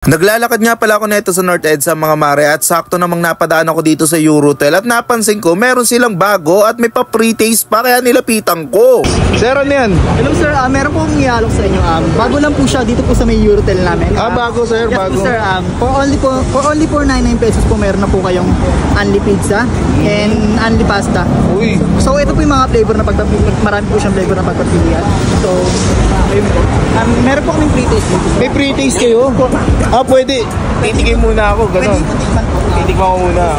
Naglalakad nga pala ako neto sa North EDSA mga mare at sakto namang napadaan ako dito sa Eurotel at napansin ko meron silang bago at may pa-pre-taste pa kaya nilapitan ko. Sir, ano yan? Hello sir, meron pong ialok sa inyo. Bago lang po siya dito po sa may Eurotel namin. Bago sir, yes, bago. Yes sir, for only 99 pesos po meron na po kayong unli pizza and unli pasta. Uy. So ito po yung mga flavor na marami po siyang flavor na pagpapilian. So, ayun po. Meron po kaming pre-taste dito. May pre-taste kayo? Pwede. Titigim muna ako, gano'n. Titigman ko muna.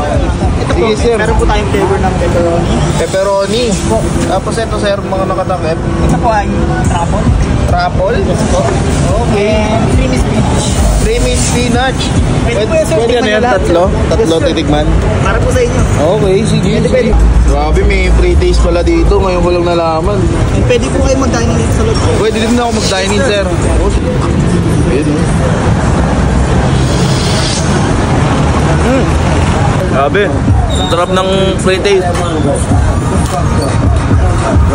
Ito po, sir. meron po tayong flavor ng pepperoni. Pepperoni. Tapos ito sir, mga nakatakip. Ito po ay truffle. Truffle? Yes po. Okay. And creamy spinach. Creamy spinach. Pwede na yan, tatlo? Tatlo Yes, titikman? Para po sa inyo. Okay, sige. Pwede. Grabe, may pre-taste pala dito. Ngayon ko lang nalaman. And pwede po kayo mag-dining dito sa loob. Pwede din ako mag-dining, sir. Pwede. Grabe, sarap ng pre-taste.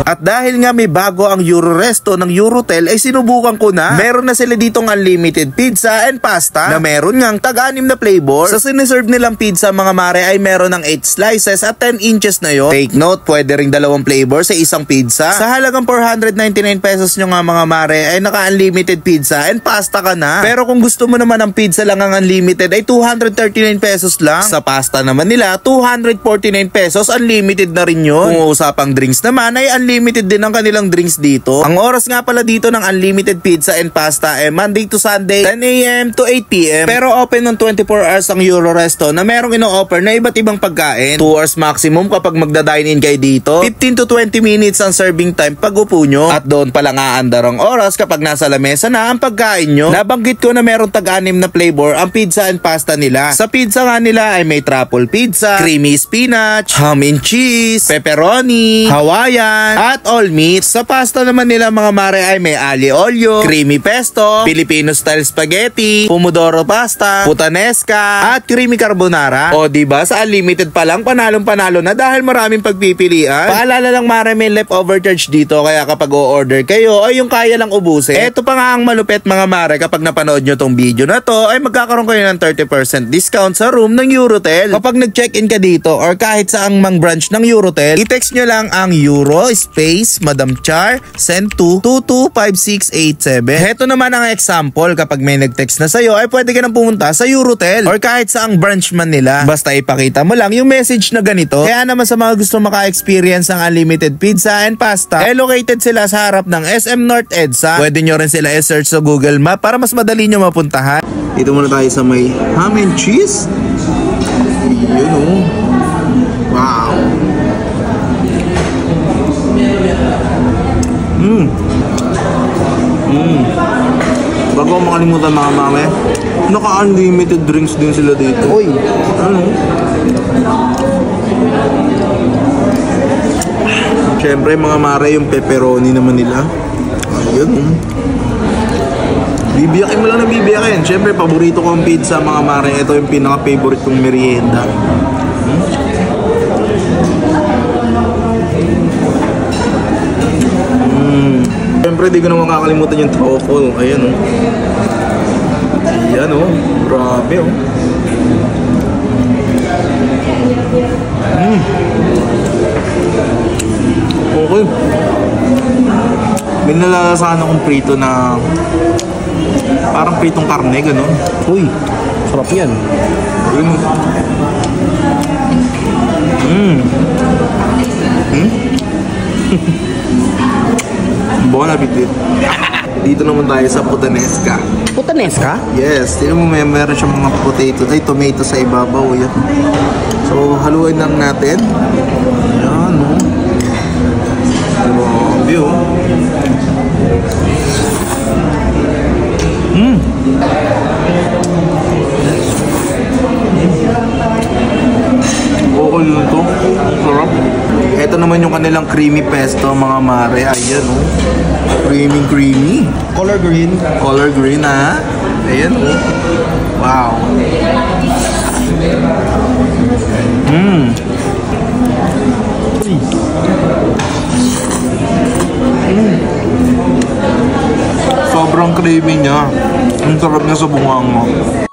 At dahil nga may bago ang Euroresto ng Eurotel ay sinubukan ko na. Meron na sila ditong unlimited pizza and pasta na meron ngang tag-anim na flavor. Sa siniserve nilang pizza mga mare ay meron ng 8 slices at 10 inches na yon. Take note, pwede ring dalawang flavor sa isang pizza. Sa halagang 499 pesos nyo nga mga mare ay naka-unlimited pizza and pasta ka na. Pero kung gusto mo naman ang pizza lang ang unlimited ay 239 pesos lang. Sa pasta naman nila 249 pesos, unlimited na rin yun. Kung usapang drinks naman ay unlimited din ang kanilang drinks dito. Ang oras nga pala dito ng unlimited pizza and pasta ay Monday to Sunday 10 AM to 8 PM. Pero open ng 24 hours ang Euroresto na merong ino-offer na iba't ibang pagkain. 2 hours maximum kapag magda-dine-in kayo dito. 15 to 20 minutes ang serving time pag upo nyo. At doon palang aandar ang oras kapag nasa lamesa na ang pagkain nyo. Nabanggit ko na merong tag-anim na flavor ang pizza and pasta nila. Sa pizza nga nila ay may truffle pizza, creamy spinach, ham and cheese, pepperoni, Hawaiian, at all meat. Sa pasta naman nila mga mare ay may aglio olio, creamy pesto, Filipino style spaghetti, pomodoro pasta, puttanesca, at creamy carbonara. O diba sa unlimited pa lang panalong-panalo na dahil maraming pagpipilian. Paalala lang mare, may leftover charge dito kaya kapag o-order kayo ay yung kaya lang ubusin. Eto pa nga ang malupit mga mare, kapag napanood nyo tong video na to ay magkakaroon kayo ng 30% discount sa room ng Eurotel. Kapag nag-check-in ka dito or kahit saang mang branch ng Eurotel, i-text nyo lang ang Euro space Madam Char send to 225687. Heto naman ang example, kapag may nag-text na sa'yo ay pwede ka nang pumunta sa Eurotel or kahit saang branch man nila. Basta ipakita mo lang yung message na ganito. Kaya naman sa mga gusto maka-experience ng unlimited pizza and pasta, located sila sa harap ng SM North EDSA. Pwede nyo rin sila i-search sa Google Map para mas madali nyo mapuntahan. Dito muna tayo sa may ham and cheese. Yun o. Wow. Bago ako makalimutan mga mame, naka-unlimited drinks din sila dito. Uy, ano? Siyempre mga mare, yung pepperoni naman nila. Ayun. Bibiyakin mo lang na bibiyakin. Siyempre, paborito ko ang pizza mga mare. Ito yung pinaka-favorite kong merienda. Siyempre, di ko naman kakalimutan yung truffle. Ayan o. Ayan o. Grabe o. Okay. May nalalasahan akong prito na parang pritong karne, gano'n. Uy, sarap yan. Ayun. Bon appetit. Dito naman tayo sa puttanesca. Puttanesca? Yes, tingnan mo meron siyang mga tomato sa ibabaw. Yan. So, haluin lang natin. Ayan, o. Grabe, o. Okay yun to. Ang sarap. Ito naman yung kanilang creamy pesto mga mare. Ayan o. Creamy. Color green. Color green ha. Ayan o. Wow. Sobrang creamy niya. Ang sarap niya sa bunganga.